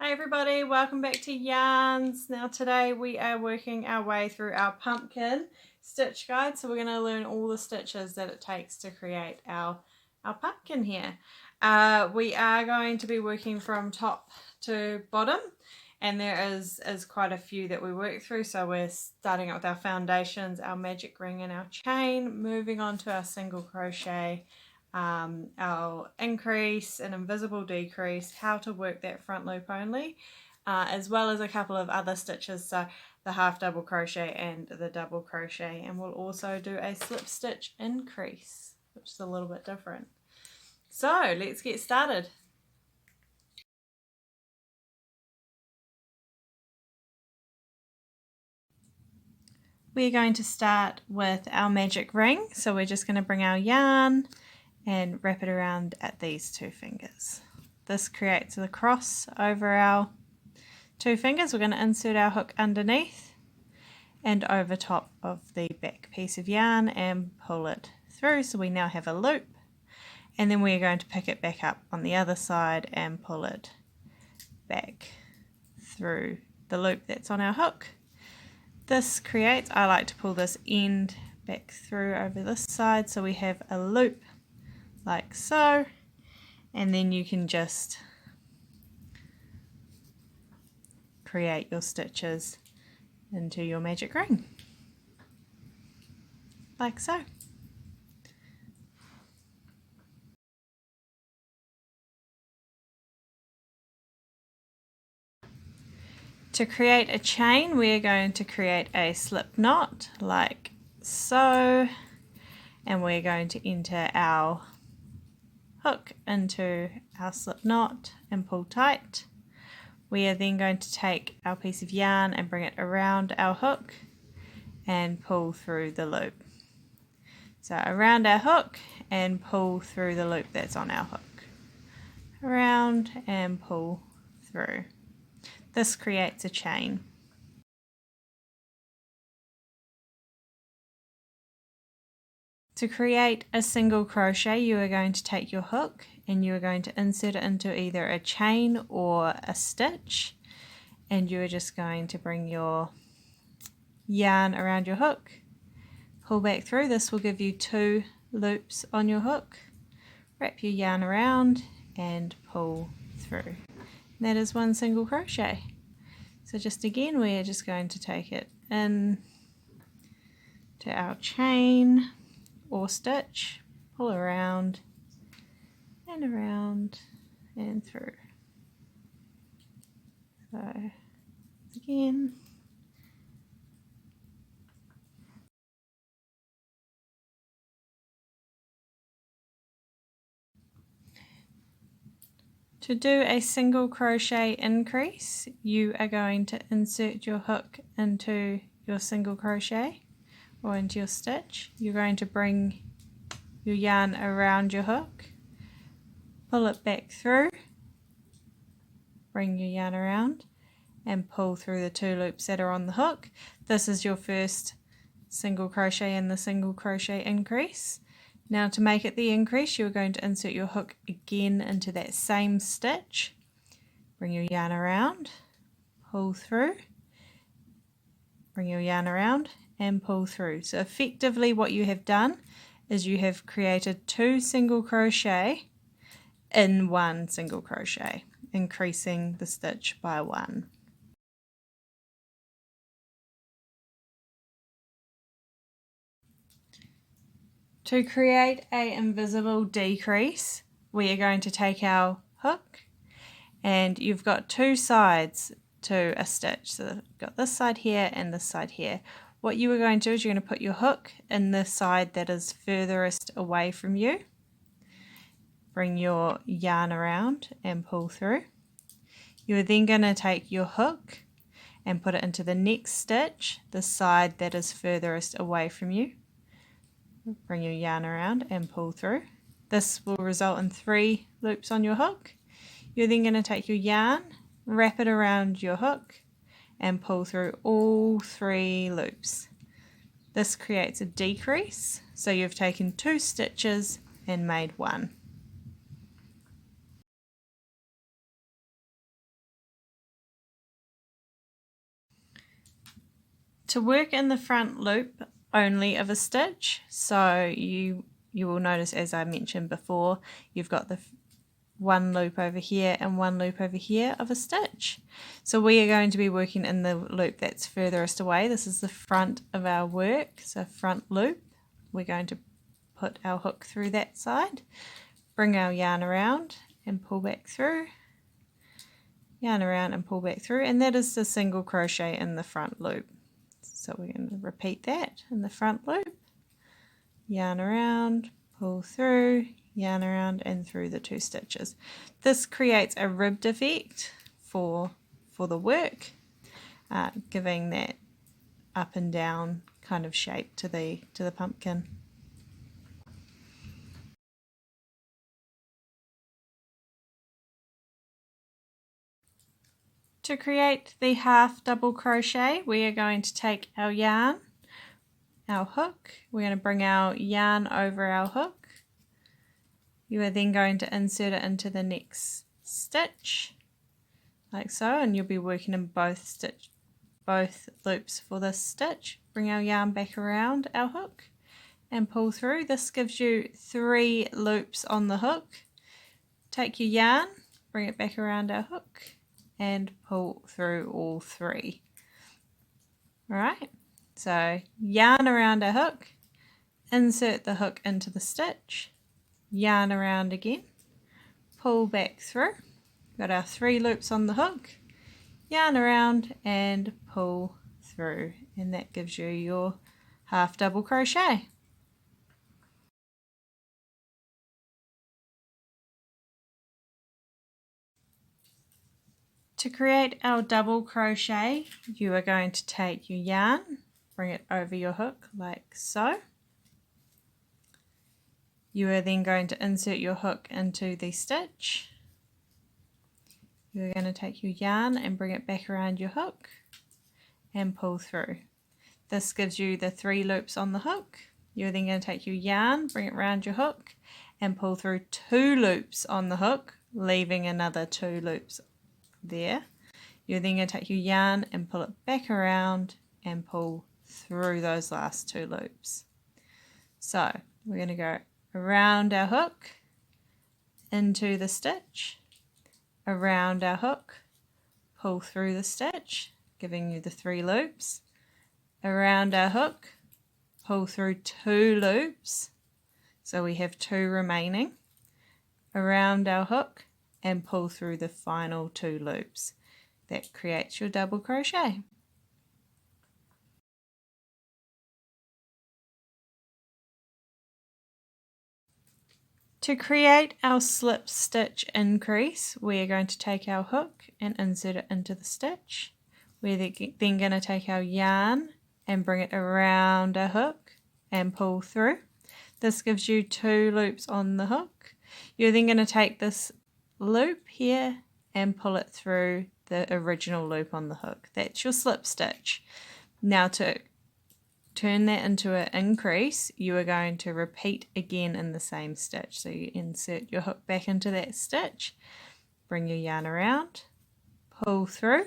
Hi everybody, welcome back to Yarns. Now today we are working our way through our pumpkin stitch guide. So we're going to learn all the stitches that it takes to create our pumpkin here. We are going to be working from top to bottom, and there is quite a few that we work through. So we're starting out with our foundations, our magic ring and our chain, moving on to our single crochet, our increase and invisible decrease, how to work that front loop only, as well as a couple of other stitches, so the half double crochet and the double crochet, and we'll also do a slip stitch increase, which is a little bit different. So let's get started. We're going to start with our magic ring, so we're just going to bring our yarn and wrap it around at these two fingers. This creates the cross over our two fingers. We're going to insert our hook underneath and over top of the back piece of yarn and pull it through, so we now have a loop, and then we're going to pick it back up on the other side and pull it back through the loop that's on our hook. This creates, I like to pull this end back through over this side, so we have a loop like so, and then you can just create your stitches into your magic ring like so. To create a chain, we're going to create a slip knot like so, and we're going to enter our hook into our slip knot and pull tight. We are then going to take our piece of yarn and bring it around our hook and pull through the loop. So around our hook and pull through the loop that's on our hook. Around and pull through. This creates a chain. To create a single crochet, you are going to take your hook and you are going to insert it into either a chain or a stitch, and you are just going to bring your yarn around your hook, pull back through. This will give you 2 loops on your hook. Wrap your yarn around and pull through. And that is 1 single crochet. So just again, we're just going to take it in to our chain or stitch, pull around and through. So again, to do a single crochet increase, you are going to insert your hook into your single crochet or into your stitch. You're going to bring your yarn around your hook, pull it back through, bring your yarn around and pull through the 2 loops that are on the hook. This is your first single crochet in the single crochet increase. Now to make it the increase, you're going to insert your hook again into that same stitch, bring your yarn around, pull through, bring your yarn around and pull through. So effectively what you have done is you have created 2 single crochet in 1 single crochet, increasing the stitch by 1. To create an invisible decrease, we are going to take our hook, and you've got 2 sides to a stitch. So you've got this side here and this side here. What you are going to do is you're going to put your hook in the side that is furthest away from you. Bring your yarn around and pull through. You are then going to take your hook and put it into the next stitch, the side that is furthest away from you. Bring your yarn around and pull through. This will result in 3 loops on your hook. You're then going to take your yarn, wrap it around your hook and pull through all 3 loops. This creates a decrease, so you've taken 2 stitches and made 1. To work in the front loop only of a stitch, so you will notice, as I mentioned before, you've got the one loop over here and one loop over here of a stitch. So we are going to be working in the loop that's furthest away. This is the front of our work, so front loop. We're going to put our hook through that side, bring our yarn around and pull back through, yarn around and pull back through, and that is the single crochet in the front loop. So we're going to repeat that in the front loop, yarn around, pull through, yarn around and through the 2 stitches. This creates a ribbed effect for the work, giving that up and down kind of shape to the pumpkin. To create the half double crochet, we are going to take our yarn, our hook, we're going to bring our yarn over our hook. You are then going to insert it into the next stitch, like so, and you'll be working in both loops for this stitch. Bring our yarn back around our hook and pull through. This gives you 3 loops on the hook. Take your yarn, bring it back around our hook and pull through all 3. Alright, so yarn around our hook, insert the hook into the stitch, yarn around again, pull back through, got our 3 loops on the hook, yarn around and pull through, and that gives you your half double crochet. To create our double crochet, you are going to take your yarn, bring it over your hook like so. You are then going to insert your hook into the stitch. You're going to take your yarn and bring it back around your hook and pull through. This gives you the 3 loops on the hook. You're then going to take your yarn, bring it around your hook and pull through 2 loops on the hook, leaving another 2 loops there. You're then going to take your yarn and pull it back around and pull through those last 2 loops. So we're going to go around our hook, into the stitch, around our hook, pull through the stitch, giving you the 3 loops, around our hook, pull through 2 loops, so we have 2 remaining, around our hook and pull through the final 2 loops. That creates your double crochet. To create our slip stitch increase, we are going to take our hook and insert it into the stitch. We're then going to take our yarn and bring it around our hook and pull through. This gives you 2 loops on the hook. You're then going to take this loop here and pull it through the original loop on the hook. That's your slip stitch. Now to turn that into an increase, you are going to repeat again in the same stitch. So you insert your hook back into that stitch, bring your yarn around, pull through.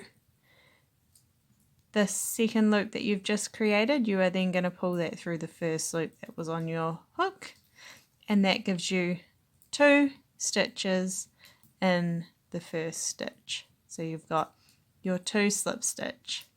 The second loop that you've just created, you are then going to pull that through the first loop that was on your hook, and that gives you 2 stitches in the first stitch. So you've got your 2 slip stitch.